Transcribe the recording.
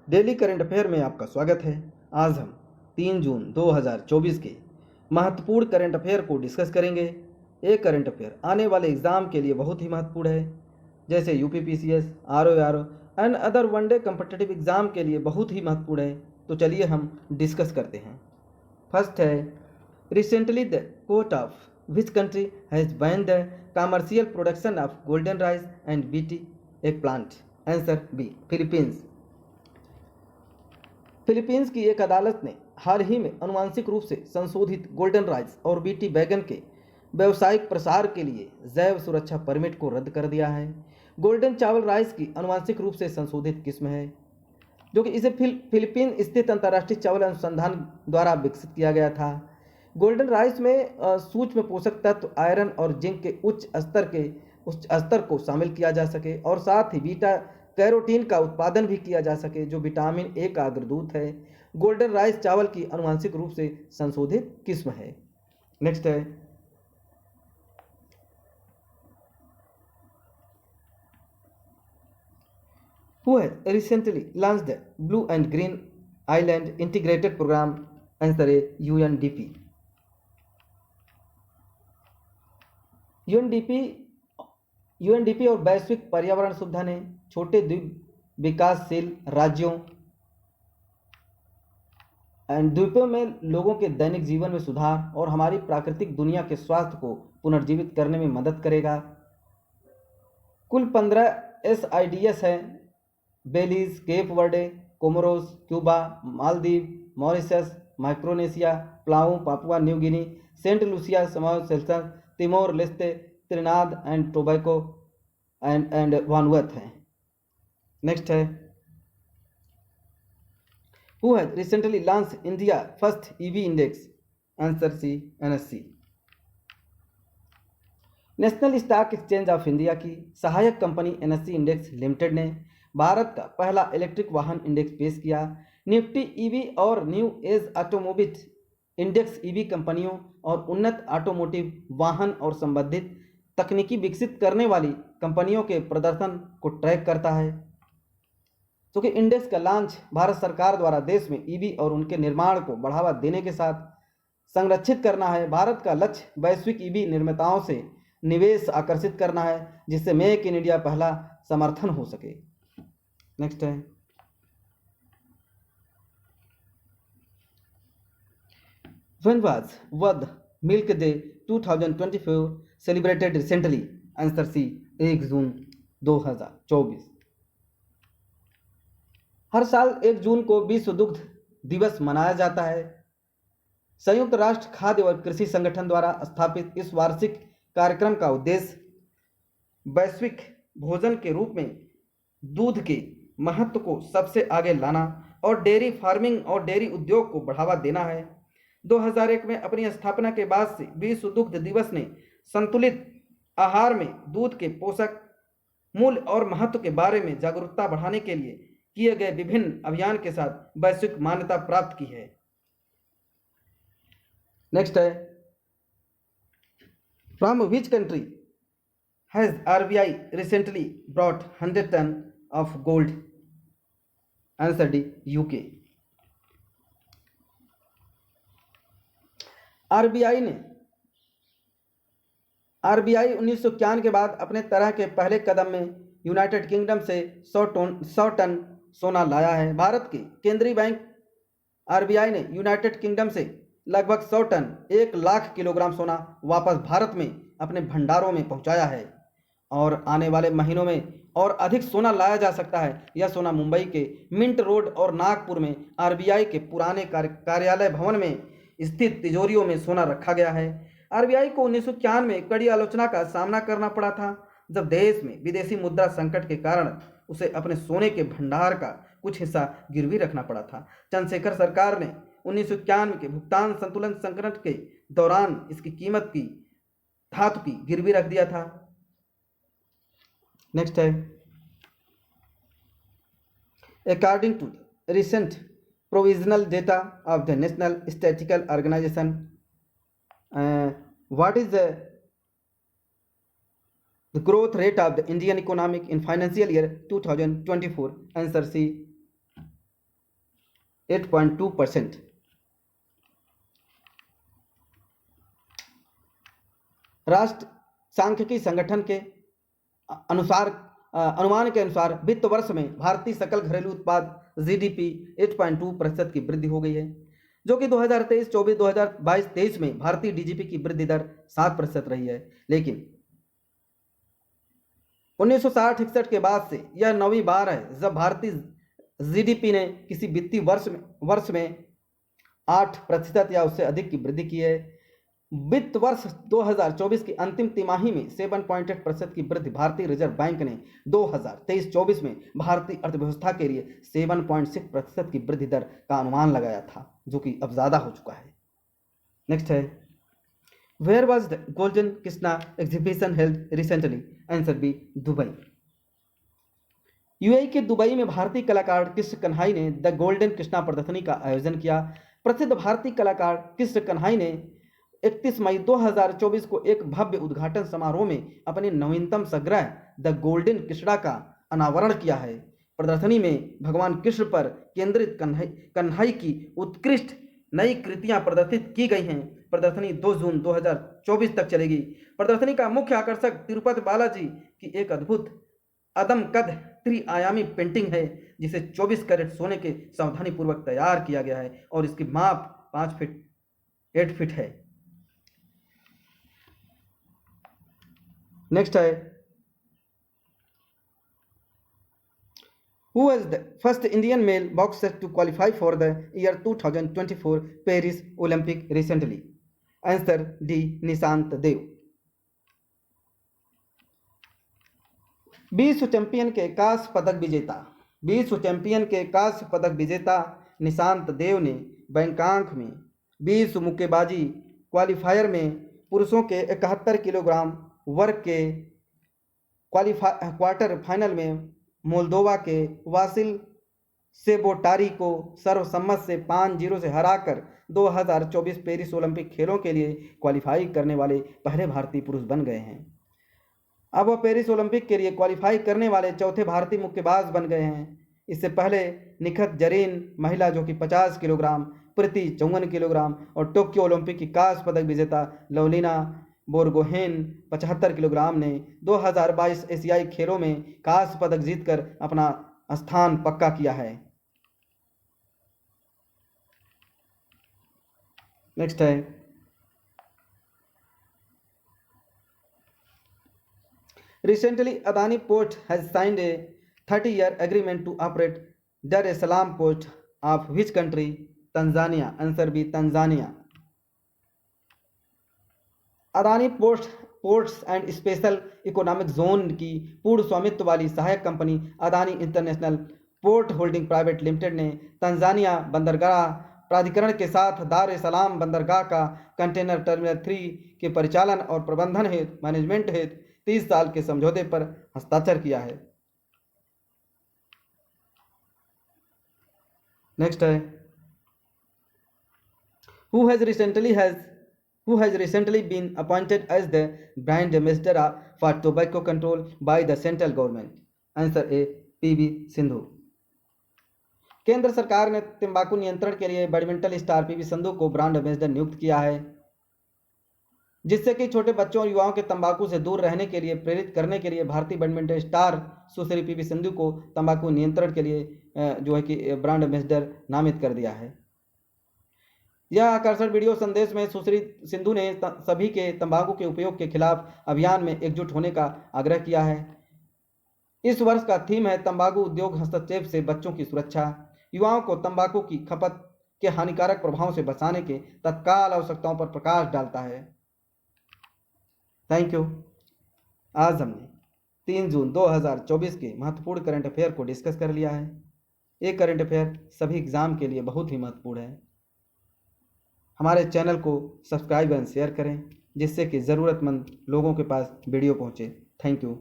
Daily current affair में आपका स्वागत है। आज हम 3 जून 2024 के महत्वपूर्ण करंट अफेयर को डिस्कस करेंगे। ये करंट अफेयर आने वाले एग्ज़ाम के लिए बहुत ही महत्वपूर्ण है, जैसे UPPCS, RORO and other one day competitive exam के लिए बहुत ही महत्वपूर्ण है। तो चलिए हम डिस्कस करते हैं। फर्स्ट है, recently the court of which country has ban the commercial production of golden rice and BT eggplant? Answer B, Philippines. Philippines की एक अदालत ने हाल ही में आनुवांशिक रूप से संशोधित गोल्डन राइस और बीटी बैगन के व्यावसायिक प्रसार के लिए जैव सुरक्षा परमिट को रद्द कर दिया है। गोल्डन चावल राइस की आनुवांशिक रूप से संशोधित किस्म है, जो कि इसे फिलीपीन स्थित अंतर्राष्ट्रीय चावल अनुसंधान द्वारा विकसित किया गया था। गोल्डन राइस में सूक्ष्म पोषक तत्व आयरन और जिंक के उच्च स्तर को शामिल किया जा सके और साथ ही बीटा कैरोटीन का उत्पादन भी किया जा सके, जो विटामिन ए का अग्रदूत है। गोल्डन राइस चावल की आनुवांशिक रूप से संशोधित किस्म है। नेक्स्ट है, who has recently launched the Blue and Green Island Integrated Program? Answer है यूएनडीपी। यूएनडीपी और वैश्विक पर्यावरण सुविधा ने छोटे द्वीप विकासशील राज्यों एंड द्वीपों में लोगों के दैनिक जीवन में सुधार और हमारी प्राकृतिक दुनिया के स्वास्थ्य को पुनर्जीवित करने में मदद करेगा। कुल 15 SIDS हैं: Belize, Cape Verde, Comoros, Cuba, Maldives, Mauritius, Micronesia, Palau, Papua New Guinea, Saint Lucia, Samoa, Seychelles, Timor Leste, Trinidad and Tobago and Vanuatu हैं। नेक्स्ट है, who has recently launched India first EV index? Answer C, NSE। National stock exchange of India की सहायक company NSE index limited ने भारत का पहला electric वाहन index पेश किया। निफ्टी ईवी और new age automobile index EV कंपनियों और उन्नत ऑटोमोटिव वाहन और संबंधित तकनीकी विकसित करने वाली कंपनियों के प्रदर्शन को ट्रैक करता है। क्योंकि इंडेक्स का लॉन्च भारत सरकार द्वारा देश में ईवी और उनके निर्माण को बढ़ावा देने के साथ संरक्षित करना है। भारत का लक्ष्य वैश्विक ईवी निर्माताओं से निवेश आकर्षित करना है, जिससे मेक इन इंडिया पहला समर्थन हो सके। नेक्स्ट है, when was World Milk Day 2024 celebrated recently? Answer C, 1 June 2024। हर साल 1 जून को विश्व दुग्ध दिवस मनाया जाता है। संयुक्त राष्ट्र खाद्य और कृषि संगठन द्वारा स्थापित इस वार्षिक कार्यक्रम का उद्देश्य वैश्विक भोजन के रूप में दूध के महत्व को सबसे आगे लाना और डेयरी फार्मिंग और डेयरी उद्योग को बढ़ावा देना है। 2001 में अपनी स्थापना के बाद से विश्व दुग्ध दिवस ने संतुलित आहार में दूध के पोषक मूल्य और महत्व के बारे में जागरूकता बढ़ाने के लिए किए गए विभिन्न अभियान के साथ वैश्विक मान्यता प्राप्त की है। नेक्स्ट है, from which country has RBI recently brought 100 ton of gold? Answer D, UK. RBI 1991 के बाद अपने तरह के पहले कदम में यूनाइटेड किंगडम से 100 टन सोना लाया है। भारत के केंद्रीय बैंक आरबीआई ने यूनाइटेड किंगडम से लगभग 100 टन 1 लाख किलोग्राम सोना वापस भारत में अपने भंडारों में पहुंचाया है और आने वाले महीनों में और अधिक सोना लाया जा सकता है। यह सोना मुंबई के मिंट रोड और नागपुर में आरबीआई के पुराने कार्यालय भवन में स्थित तिजोरियों में सोना रखा गया है। आरबीआई को 1991 में कड़ी आलोचना का सामना करना पड़ा था, जब देश में विदेशी मुद्रा संकट के कारण उसे अपने सोने के भंडार का कुछ हिस्सा गिरवी रखना पड़ा था। चंद्रशेखर सरकार ने 1991 के भुगतान संतुलन संकट के दौरान इसकी कीमत की धातु की गिरवी रख दिया था। नेक्स्ट है, according to recent provisional data of the national statistical organisation, what is the growth rate of the Indian economic in financial year 2024? Answer C, 8.2%। राष्ट्र सांख्यिकी संगठन के अनुमान के अनुसार वित्त वर्ष में भारतीय सकल घरेलू उत्पाद जीडीपी 8.2% की वृद्धि हो गई है, जो कि 2023-24, 2022-23 में भारतीय डीजीपी की वृद्धि दर 7% रही है। लेकिन 1960-61 के बाद से यह 9वीं बार है जब भारतीय जीडीपी ने किसी वित्तीय वर्ष में 8% या उससे अधिक की वृद्धि की है। वित्त वर्ष 2024 की अंतिम तिमाही में 7.8% की वृद्धि भारतीय रिजर्व बैंक ने 2023-24 में भारतीय अर्थव्यवस्था के लिए 7.6% की वृद्धि दर का अनुमान लगाया था, जो कि अब ज़्यादा हो चुका है। नेक्स्ट है, where was the golden Krishna exhibition held recently? Answer B, Dubai. UAE के दुबई में भारतीय कलाकार कृष्ण कन्हाई ने द गोल्डन कृष्णा प्रदर्शनी का आयोजन किया। प्रसिद्ध भारतीय कलाकार कृष्ण कन्हाई ने 31 मई 2024 को एक भव्य उद्घाटन समारोह में अपने नवीनतम संग्रह द गोल्डन कृष्णा का अनावरण किया है। प्रदर्शनी में भगवान कृष्ण पर केंद्रित कन्हाई की उत्कृष्ट नई कृतियां प्रदर्शित की गई हैं। प्रदर्शनी 2 जून 2024 तक चलेगी। प्रदर्शनी का मुख्य आकर्षक तिरुपति बालाजी की एक अद्भुत अदमकद त्रिआयामी पेंटिंग है, जिसे 24 कैरेट सोने के सावधानीपूर्वक तैयार किया गया है और इसकी माप 5 फीट 8 फीट है। नेक्स्ट है, Who was the first Indian male boxer to qualify for the year 2024 Paris Olympic recently? Answer D, Nishant Dev. विश्व चैंपियन के कांस्य पदक विजेता निशांत देव ने बैंकॉक में विश्व मुक्केबाजी क्वालिफायर में पुरुषों के 71 किलोग्राम वर्ग के क्वार्टर फाइनल में मोल्दोवा के वासिल सेबोटारी को सर्वसम्मत से 5-0 से हराकर 2024 पेरिस ओलंपिक खेलों के लिए क्वालिफाई करने वाले पहले भारतीय पुरुष बन गए हैं। अब वह पेरिस ओलंपिक के लिए क्वालिफाई करने वाले चौथे भारतीय मुक्केबाज बन गए हैं। इससे पहले निखत जरीन महिला, जो कि 50 किलोग्राम, प्रीति 54 किलोग्राम और टोक्यो ओलंपिक की कांस्य पदक विजेता लवलीना बोरगोहेन 75 किलोग्राम ने 2022 एशियाई खेलों में कांस्य पदक जीतकर अपना स्थान पक्का किया है। नेक्स्ट है, recently Adani port has signed A 30-year agreement to operate Dar es Salaam port of which country? Tanzania. Answer B, Tanzania. Adani ports and special economic zone की पूर्ण स्वामित्व वाली सहायक company Adani international port holding private limited ने Tanzania बंदरगाह प्राधिकरण के साथ दार ए सलाम बंदरगाह का कंटेनर टर्मिनल 3 के परिचालन और प्रबंधन हेतु मैनेजमेंट हेतु 30 साल के समझौते पर हस्ताक्षर किया है। नेक्स्ट है, who has recently been appointed as the brand ambassador for tobacco control by the central government? Answer A, PV Sindhu. केंद्र सरकार ने तंबाकू नियंत्रण के लिए बैडमिंटन स्टार पीवी सिंधु को ब्रांड एम्बेसडर नियुक्त किया है, जिससे कि छोटे बच्चों और युवाओं के तंबाकू से दूर रहने के लिए प्रेरित करने के लिए भारतीय बैडमिंटन स्टार सुश्री पीवी सिंधु को तंबाकू नियंत्रण के लिए जो है कि ब्रांड एम्बेसडर नामित कर दिया है। यह आकर्षक वीडियो संदेश में सुश्री सिंधु ने सभी के तंबाकू के उपयोग के खिलाफ अभियान में एकजुट होने का आग्रह किया है। इस वर्ष का थीम है तंबाकू उद्योग हस्तक्षेप से बच्चों की सुरक्षा। युवाओं को तंबाकू की खपत के हानिकारक प्रभावों से बचाने के तत्काल आवश्यकताओं पर प्रकाश डालता है। Thank you. आज हमने 3 जून 2024 के महत्वपूर्ण करंट अफेयर को डिस्कस कर लिया है। ये करंट अफेयर सभी एग्जाम के लिए बहुत ही महत्वपूर्ण है। हमारे चैनल को सब्सक्राइब एंड शेयर करें, जिससे कि ज़रूरतमंद लोगों के पास वीडियो पहुंचे। Thank you.